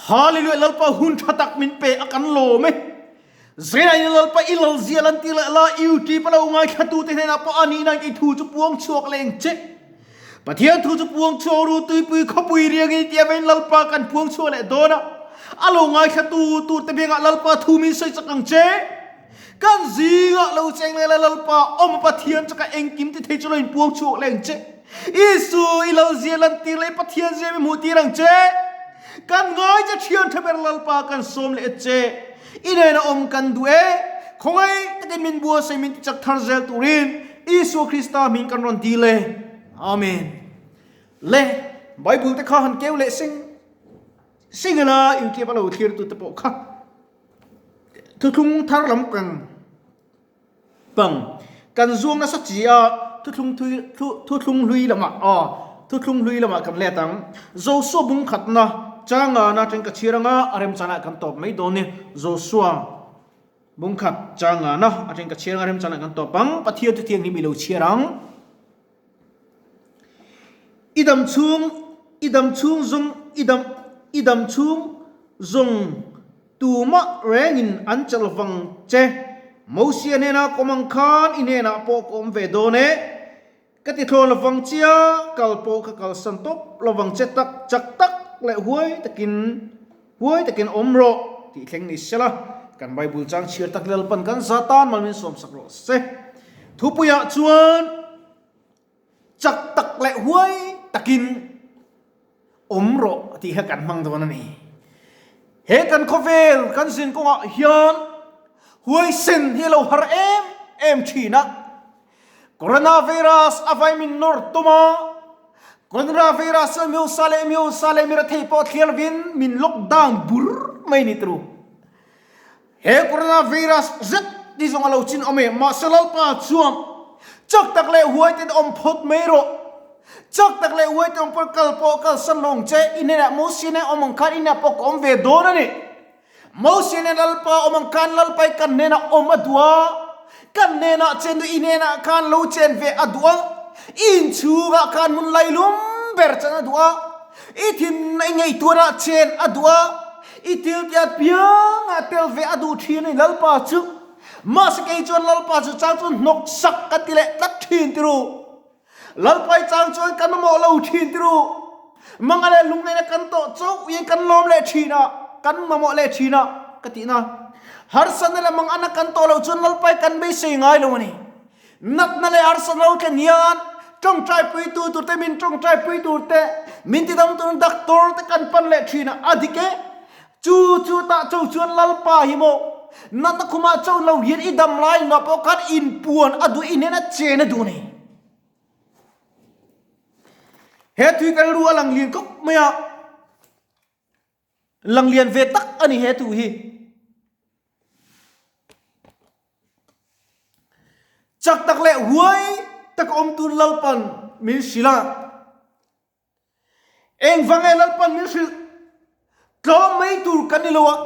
ฮาเลลูยาเล่าป่าหุ่นทัตักมินเปอกันโลไหมเสียงเล่าป่าอิลเซียลันติละลาอิวทีปะเราไงขัดตูเตนะป่าอันนี้นั่งไอทูจุปวงชวกเลงเจปะเทียนทูจุปวงชวรูตุยปุยขบุยเรียงไอเตียเป็นเล่าป่ากันพวงชวกเลโดนะอาเราไงขัดตูเตเบงเล่าป่าทูมินใส่จักกังเจกันซีงเราเจงเลยเล่าป่าอมปะเทียนจักเองกิมที่เทจุลอินพวงชวกเลงเจอิสุอิลเซียลันติเลยปะเทียนเจมิมุตีรังเจกันง่ายจะเทียนทำเป็นลลปากันสมเลเจอินเนอมกันดูคงไอ้ตะกินมินบัวใส่มินจักทาร์เซลตูรินอิสุคริสต์มินกันรอนดีเลยอาเมนเล่ไบเบิลตะข้าหันเกลเล่สิงนะอิวเทียบเราเทียนตุตะปกค่ะทุกทุงทาร์ลำกันปังกันซวงนัสจีอาทุกทุงลุยละมาทุกทุงลุยละมากันเล่ตังโจซัวบุงขัดนะจ้างนะจังกะชีรังอาเร็มชนะกันตบไม่โดนเนี่ยโจซัวบุงขัดจ้างนะจังกะชีรังอาเร็มชนะกันตบปังปะเทียนที่นี่มีเราชีรังอิดำชุงซงอิดำชุงซงตัวมะแรงอินอันจะระวังเจมูเซียเนนะกมังคานอินเนนะปอกอมเวโดเนกติโทรระวังเชียกัลโปกกัลสันตบระวังเจตักจักตักและหวยตะกินอมโรที่แข่งนิสละกันไบเบิลจังเชื่อตักเลลปันกันซาตานมันมีสมสักโรเซทุปุยะชวนจักตักและหวยตะกินอมโรที่ให้กันมังตัวนั้นนี่เฮกันคอเวลกันสินก็เฮียนหวยสินที่เราหาเอ็มชีนะโคโรนาไวรัสอภัยมินนอร์ตุมาโคโรนาไวรัสมิวซาเลมิระเทปอเทียลวินมินล็อกดาวน์บุรไม่นิตรูเฮโคโรนาไวรัสเจ็ดที่ส่งเราชินอเมมาสลับปาชวมจักตักเลหวยติดอมพดไม่รอจักตักเลหวยติดอมพดกัลโปกัลสันลงเจอินเนะมูสิเนอมังคันอินเนะปกอมเวโดนันนี่มูสิเนลัลปาอมังคันลัลไปกันเนนะอมอดัวกันเนนะเชนดูอินเนนะกันลูเชนเวอดัวอินชูกะกันมุนไลลุมเบอร์จันอดัวอิทิมในไงตัวนะเชนอดัวอิทิลยาเปียงอเทลเวอดูทีนี่ลัลปาจุมาสเกจวนลัลปาจุจางจวนนกสักกันติเลตัดทีนติรูลัลไปจางจวนกันมอลาทีนติรูมังอะไรลุงเนี่ยกันโตโจ้ยังกันล้อมเลทีนะกันมาโมเลทีนะกตินะฮาร์สันเนี่ยมังอันนักกันโตเราจนลัลไปกันไม่เสียง่ายลงนี่นัดนั่นเลยฮาร์สันเราแค่เนียนจ้องใจปุยตูตัวเตมินจ้องใจปุยตูเตมินที่ทำตัวดักตัวเตกันปันเลทีนะอดีเกจูตาเจ้าชวนลัลปาหิโมนัดคุมาเจ้าเราเรียนอิดำไลน์นับโอกาสอินปวนอดูอินเนนะเจนดูนี่เหตุที่กันรัวหลังเรียนก็ไม่อะหลังเรียนเวตักอันนี้เหตุที่จักตักเละหวยตักอมตุนลัลปันมิลชิลาเองฟังไอ้ลัลปันมิลชิลก็ไม่ตูกันนี่เลยวะ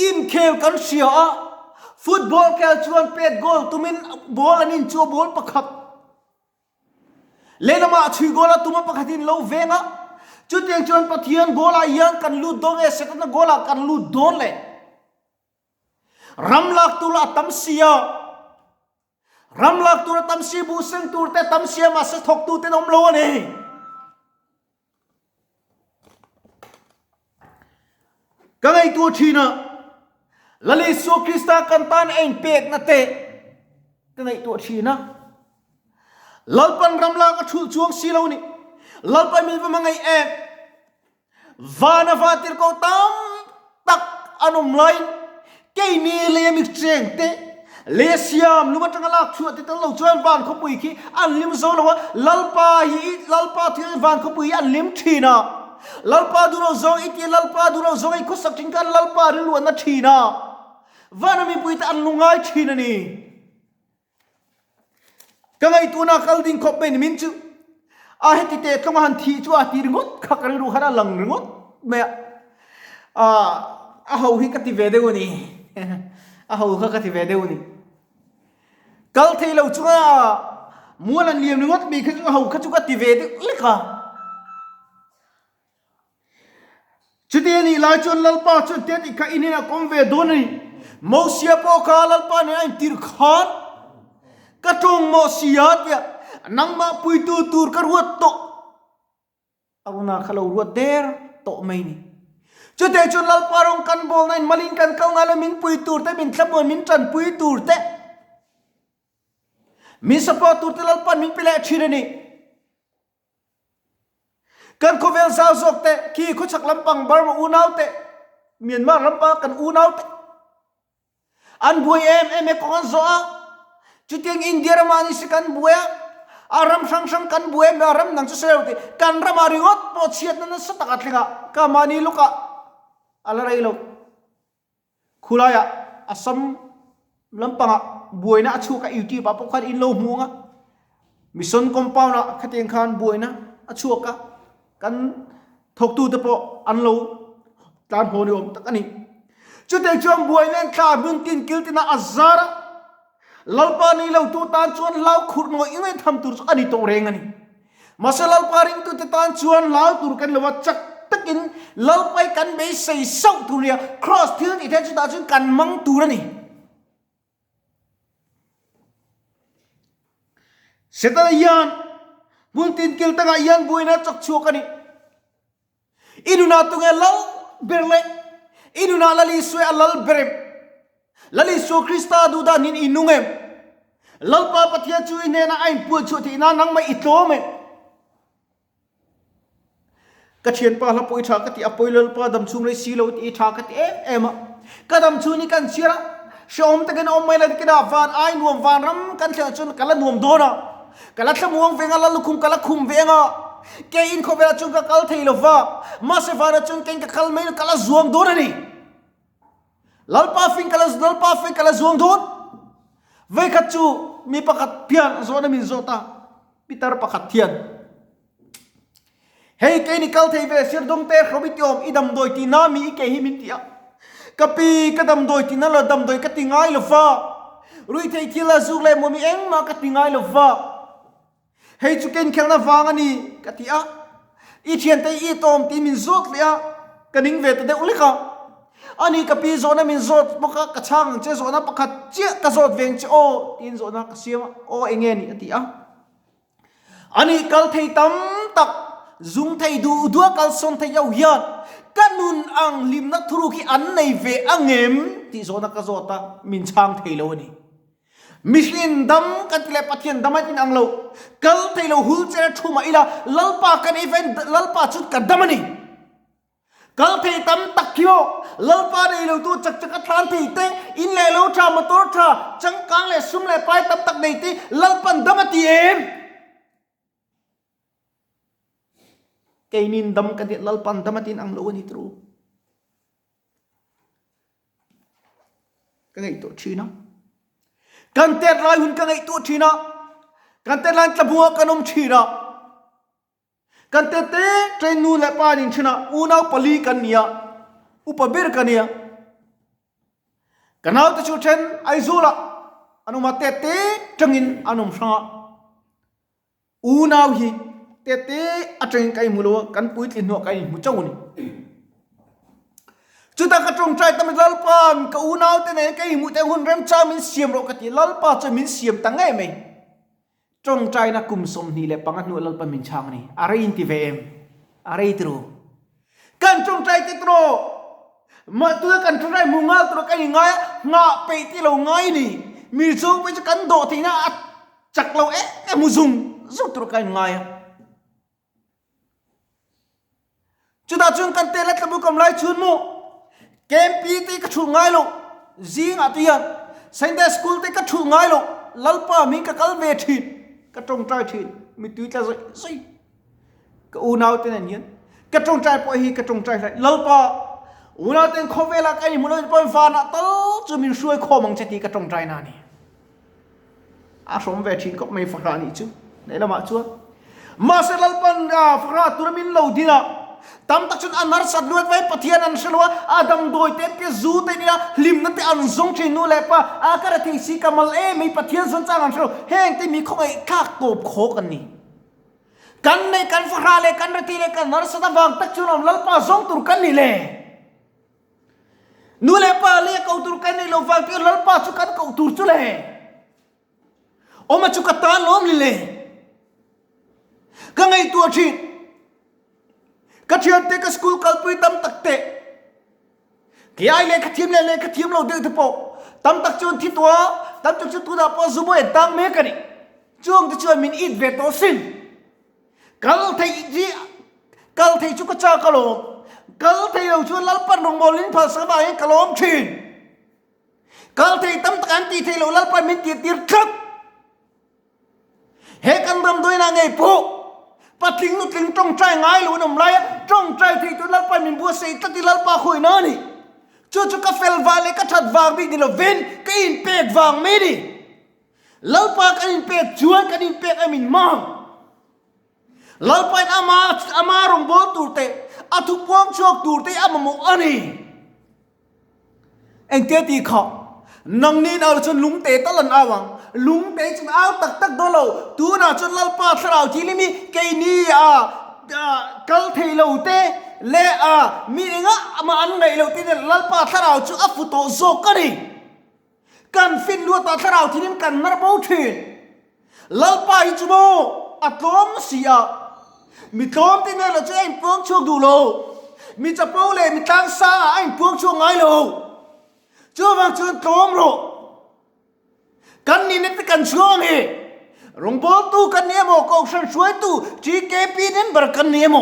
อินเคลกันเชียร์ฟุตบอลแค่ชวนเป็ดกอลตุมินบอลอันนี้ชัวบอลประคับเล่นมาชื่อกอลตุมันประคับที่เราเวงะจุดยังชวนปะเทียนกอลยังกันลูดดงเอเสกันกอลกันลูดดงเลยรำลักตุลาตัมเสียรำลักตุลาตัมเสียบุษงตุลแต่ตัมเสียมาสะทกตุเตนอมโลนี่ก็ไงตัวทีน่ะละลิสุคริสต์กันตานเองเป็กนะเตะก็ไงตัวทีน่ะลัลปันรำลักก็ชุดช่วงสีเหล่านี้ลัลปันมีเป็นมังไงเองวานาฟาติร์ก็ตามตักอนุมไลน์แกนี่เลยมิกเจงเตะเลเซียมรู้ว่าจังลักชัวติดตั้งเราจวนวานขบุยขี้อันลิมโซลว่าลัลปาที่วานขบุยอันลิมทีน่ะลัลปาดูเราจงอีที่ลัลปาดูเราจงอีกุศลจริงกันลัลปาเรื่องนั้นทีน่ะวันนี้ปุยแต่อันลุงไอทีน่ะนี่ก็ไงตัวนักขัลดิ้งขบเป็นมินจูอาเหตุเตะก็มาหันทีจัวตีรงดขักกันรู้ขนาดหลังรงดเมื่อเขาหิกัติเวเดวนี่เขาหิกัติเวเดวนี่กัลที่เราจัวมัวนันเลี้ยงรงดมีขึ้นเขาขัดจัวกัติเวเดเล็กอะจุด dia ni lai chon lalpa chon tet ikha inina komve doni mosia po kha lalpa ne ai tir khan ka tong mosia ya nangma pui tu tur ka ruat to aruna khalo ruat der to mai ni chu te chon lalpa rong kan bol nai malin kan kau ngala min pui tur te min thlap min tran pui tur te min sapa tur te lalpa min pile thire ni kan ko vel sao zok te ki khu chak lampang bar ma unau te Myanmar lampa kan unau te an buai em ko kan zo a chu tiang India ramani si kan buai aram sang sang kan buai me aram nang chu sel te kan ramari got po chiat na sa takat linga ka mani luka alarai lo khulaya asam lampanga buai na chu ka uti ba po khan in lo munga mission compound na khateng khan buai na achu ka kan thok tu te po an lo tan ho ni om tak ani chu te chom buai len kha mun tin kil tina azara lalpa ni lo tu tan chuan lau khur no ingai tham tur ani to reng ani masalal paring tu te tan chuan lau tur kan lo chak takin lalpai kan be sei sau tu ria cross thil ti the chu ta chun kan mang tur ani setala yan mun tin kil tanga yan buina chak chu kani inuna tunga lal berle inuna lali swe alal berem lali so krista duda nin inungem lalpa pathia chu inena ain pu chu ti na nang mai itlome ka thian pa la poi tha ka ti apoi lalpa dam chung re si lo ti tha ka ti em ka dam chu ni kan sira shom ta kan om mai la ki da van ai nuam van ram kan thia chun kala nuam do na kala thamuang venga la lukhum kala khum venga ke in ko bela chung ka kal thei lo va ma se va chung ken ka kal mai kala zuam do na ni lalpa fin kala zuam do ve khat chu mi pakhat pian zo na min zo ta pitar pakhat thian hei ke ni kal thei ve sir dong te khrobityom idam doi ti na mi ke hi min tia kapi kadam doi ti na lo dam doi ka ti ngai lo va rui thei thila zuk le mo mi eng ma ka ti ngai lo va hei chu ken khelna wang ani ka ti a I thian te I tom ti min zot le a kaning ve te de ulika ani kapi zona min zot boka ka chang che zona pakhat che ka zot veng che o tin zona ka siama o enge ni ati a ani kal thei tam tak zung thei du dua kal son thei yau hian kanun ang lim na thuru ki an nei ve angem ti zona ka zota min chang thei lo ni Michelin dam katile pathian damatin anglo kal thailo hul che thuma ila lalpa kan event lalpa chut ka damani kal thei tam takyo lalpa nei lo tu chak chak than thei te in le lo tha motor tha chang kang le sum le pai tam tak nei ti lalpan damati em kainin dam ka di lalpan damatin anglo ni tru ka ngai to china kan tet lai hun kan ai tu thina kan tet lan tlabua kanom thina kan tet te train nu la pa nin thina unau pali kan nia upabir kan nia kanau te chu then ai zola anuma te te tangin anum sa unau hi te te ateng kai mulo kan pui tlin no kai mu chau ni chuta ka trong trai tam lalpa ka unau te ne kai mu te hun rem cha min siam ro ka ti lalpa cha min siam ta ngai mai trong trai na kum som ni le pangat nu lalpa min chang ni are in ti vem are tru kan trong trai ti tro ma tu kan trong trai mu ngal tro kai ngai nga pe ti lo ngai ni Mizo pe cha kan do ti na chak lo mu zung zu tro kai ngai chuta chung kan te la tlabu kam lai chun mo KMP te ka thu ngai lo zing atian Sunday school te ka thu ngai lo lalpa mi ka kal ve thi ka trong trai thi mi tu ta zai ka unau te nen ka trong trai po hi ka trong trai lalpa unau te khovela ka ni mulo pon fa na tal chu min shuai kho mang chati ka trong trai na ni a som ve thi ko mai fa ni chu nei la ma chu ma se lalpan ga fa tu min lo dina tam tak chun anar sat luat vai pathian an shalwa adam doi te pe zu te ni lim na te an zong che nu le pa a kara thi si kamal e mi pathian san chang an shalo heng te mi khoi khak top kho kan ni kan ne kan fa le kan rati le kan nar sa wang tak chun am lalpa zong tur kan ni le นูเลป้าเลี้ยเขาตุรกันในโลฟังที่ลัลป้าชุกันเขาตุรจุเลยโอมาชุกตาล้อมเลยก็ไงตัวชีก็เชียนเตะก็สกูลกัลปุยตั้มตักเตะที่ไอเล่ขทีมเล่ขทีมเราเดือดพอตั้มตักจนที่ตัวตั้มตักจนตัวดาพอซูโบเอตังเมกันนี่จงจะช่วยมินอิดเวทโอซินกัลไทยจีกัลไทยชุกจ้ากะโลกัลไทยเราชวนลัลปันรงบอลินพาสบายกะโลมชีนกัลไทยตั้มตักอันตีไทยเราลัลปันมินตีตีร์ทักเฮกันรำด้วยนางไงปูปัดทิ้งนุทิ้งจ้องใจง่ายหลุนอมไรจ้องใจที่จนลัลปันมินบัวเสียตัดที่ลัลปาคุยนั่นนี่จู่ๆก็เฟลวาเลก็ชัดวางบิ๊กดิลวินก็อินเป็ดวางไม่ดีลัลปาก็อินเป็ดชวนก็อินเป็ดไอมินมังลัลปาอามารงบอลตูเตะอาทุกพวงชกตูเตะอามาโมอันนี้เอ็งเตี้ยตีขอนังนี่เอาจนลุงเตะตะลันอาวังลุงเตะจนเอาตักโดโลตูน่าจนลัลปาสระที่ลิมีเกนี่กัลเทโลเตะเล่มีเองมาอันไหนเราที่เนี่ยลัลปาสระจูอัฟโตโซกันนี่กันฟินลัวตาสระที่นี่กันนรบทีลัลปาอิจโมอัตโมเสียมีโตมที่เนี่ยเราจะไอ้พวงช่วงดูโลมีจะเป้าเลยมีตั้งซาไอ้พวงช่วงไงโลจู่บางจุดโตมโลกันนี่เนี่ยเป็นกันช่วงนี้รงบอลตู้กันเนี่ยโมก็ฉันช่วยตู้จีเกปีนี่บรกันเนี่ยโม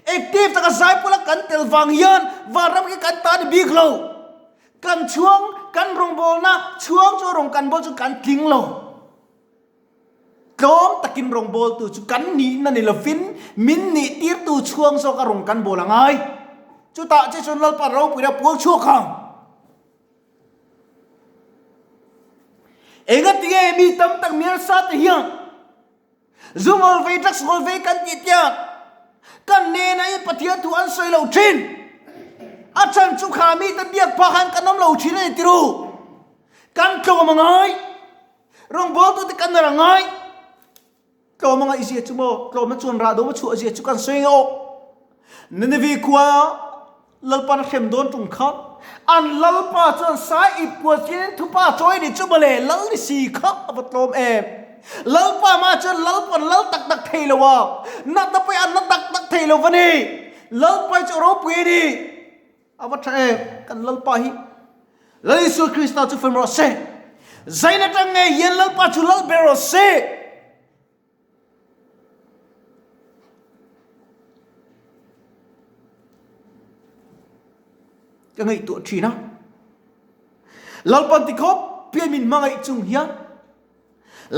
เอ็กทีฟตะกันสายพลังกันเตลฟังยันวารับกันตาดิบิกโลกันช่วงกันรงบอลนะช่วงจู่รงกันบอลจู่กันทิ้งโลโตมตะกินรงบอลตู้จู่กันนี่นั่นนี่ละฟินมินนี่ตีร์ตู้ช่วงโซกันรงกันบอลละไงจู่ตาจะชนลัลปาเราไปรับพวกช่วงข้างเองก็ตีเอมีตั้มตักเมียสัตย์เฮียงซูมอลเวทักสโอลเวกันติดยากันเนนไอ้ปะเทียตัวอันสวยเหล่าชินอาจารย์สุขามีตั้งเบียกพาหันกันน้ำเหล่าชินไอ้ติรูกันโจมังไงรองบอลตัวติกันอะไรไงโจมังไงอิเสียจุโมโจมันชวนราดูมันชวนอิเสียจุกันสวยงอนั่นเวีกว่าลัลปันเข้มโดนจุงขัดอันลัลปาจนสายอีปวดเย็นทุป้าจอยดิจุบเลลัลดิสีขับอับตลมลัลปามาจนลัลปันลัลตักเทลวะนัดไปอันนัดตักเทลวันนี้ลัลปาจะรบวีดีอับตลกันลัลปาฮิลัลยิสุคริสต์จุฟมรสเซใจนัดไงเย็นลัลปาจุลัลเบรสเซก็ไงตัวชีนะลัลปันติคบเพียมินมาไงจุงเฮีย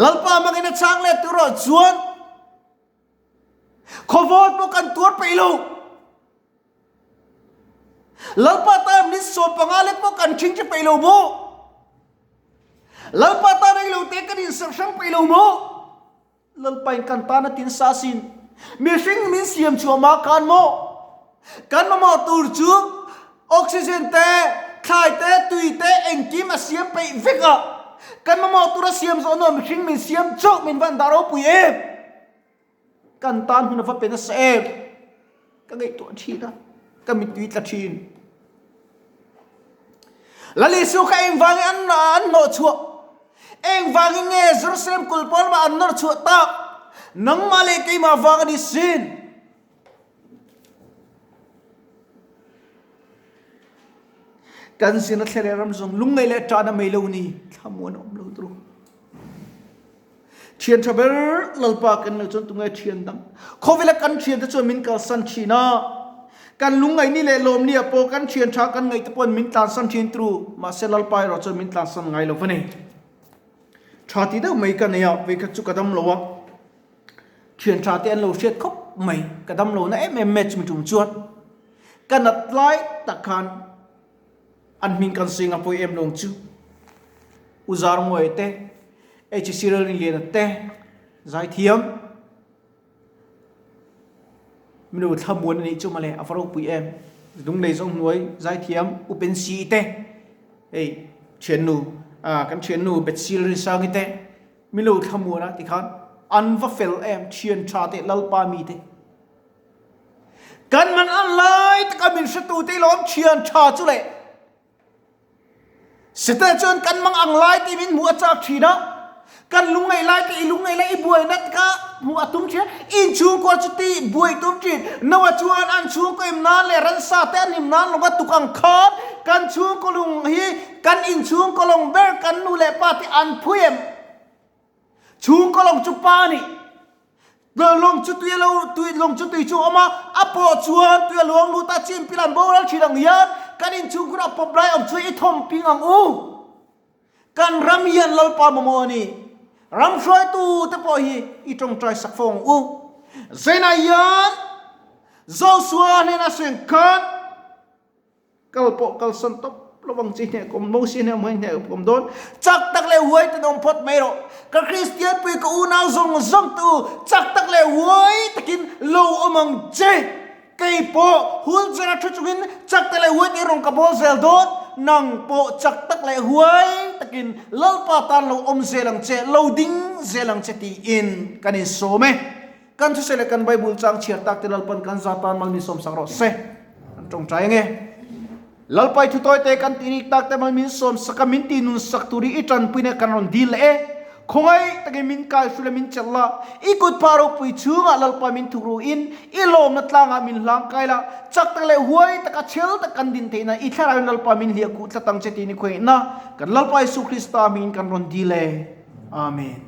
ลัลปามาไงนัดช่างเล็ดตัวรอจวนขบวนพวกกันตัวไปลูลัลปาตามนิสโซปังอาเล็กพวกกันชิงจะไปลูโมลัลปาตามไอ้ลูเตกันอินสักชั่งไปลูโมลัลปาอินกันตานาตินซาซินมีชิงมินเสียมชัวมากันโมกันมาตูร์จูออกซิเจนเตะคายเตะตุยเตะเอ็งกิมเสียมไปฟิกอะกันมาตัวเสียมสอนมิชิงมิเสียมโจมินวันดารอปุยกันตานหุ่นฟ้าเป็นเสพกันไอตัวชีนะกันมีตุยตะชีนแล้วลิสุขเอ็งวางอันโนชัวเอ็งวางเงี้ยเยรูซาเล็มกุลปอลมาอันโนชัวตานังมาเลกีมาวางดิสินกันสินัทเลรำซงลุงไงเลจานาไม่เลวนี่ทำวันอมเลวตรูเชียนทรัเบลลัลปากันเลจนตุงไงเชียนดังเขาเวลากันเชียนจะชวนมินกับสันชีนากันลุงไงนี่เลยลมเนี่ยโปกันเชียนชากันไงตะปนมินตานสันชีนตรูมาเซลัลปายเราชวนมินตานสันไงเลวนี่ชาติเดียวไม่กันเนี่ยเวกจุกกระดมเลวเชียนชาติอันเลวเชียดคบไม่กระดมเลวนะเมจมิจุ่มจวดกันนัดไล่ตะคันอันมิงกันสิงห์ปุยลงจูอุจารงวยเตเอชิซิเรลินเลียนเตใจเทียมมินูทำมวนนี้จูมาเลยอัฟโรปุยดุงในสองหน่วยใจเทียมอุเป็นสีเตเชียนนูกันเชียนนูเป็นซิริสังเตมินูทำมวนนะที่ขันอันว่าเฟลเชียนชาเตลัลปามีเตกันมันอะไรแต่ก็มินสตูเตล้อมเชียนชาจุเลย sita chon kan mang ang lai ti min mu achak thina kan lungai lai ti lungai lai buai nat ka mu atum che in chu ko chuti buai tum chi nawa chuan an chu ko im nan le ran sa te nim nan lo tukang khan kan chu ko lung hi kan in chu ko long ber kan nu le pa ti an phuem chu ko long chu pa ni long chu tu chu ama apo chuan tu long lu ta chim pilan bo ral chirang yan kan in chu gra pop lai om chu i thom ping ang u kan ram yan lal pa mo ni ram soi tu te po hi i trong trai sak phong u zena yan zo suan na sen kan kal po kal san top lawang chi ne kom mo si ne mo ne kom don chak tak le huai te dom phot mai ro ka christian pui ko una zong zong tu chak tak le huai takin lo amang che kai po hul jara thu chungin chak tak le huai ti rong ka bol zel don nang po chak tak le huai takin lal pa tan lo om zelang che lo ding zelang che ti in kanin so me kan thu sele kan bible chang chiar tak te lal pan kan zatan mang ni som sang ro se trong trai nge lalpai thu toy te kan tinik tak te mang min som sakamin ti nun sakturi itran puine kan ron dil e khongai tage min kai sule min challa ikut paro pui chunga lalpa min thuru in ilom na tlanga min lang kaila chak tak le huai taka chel ta kan din te na i thara lalpa min lia ku tlatang che ti ni khoi na kan lalpai su krista min kan ron dile amen.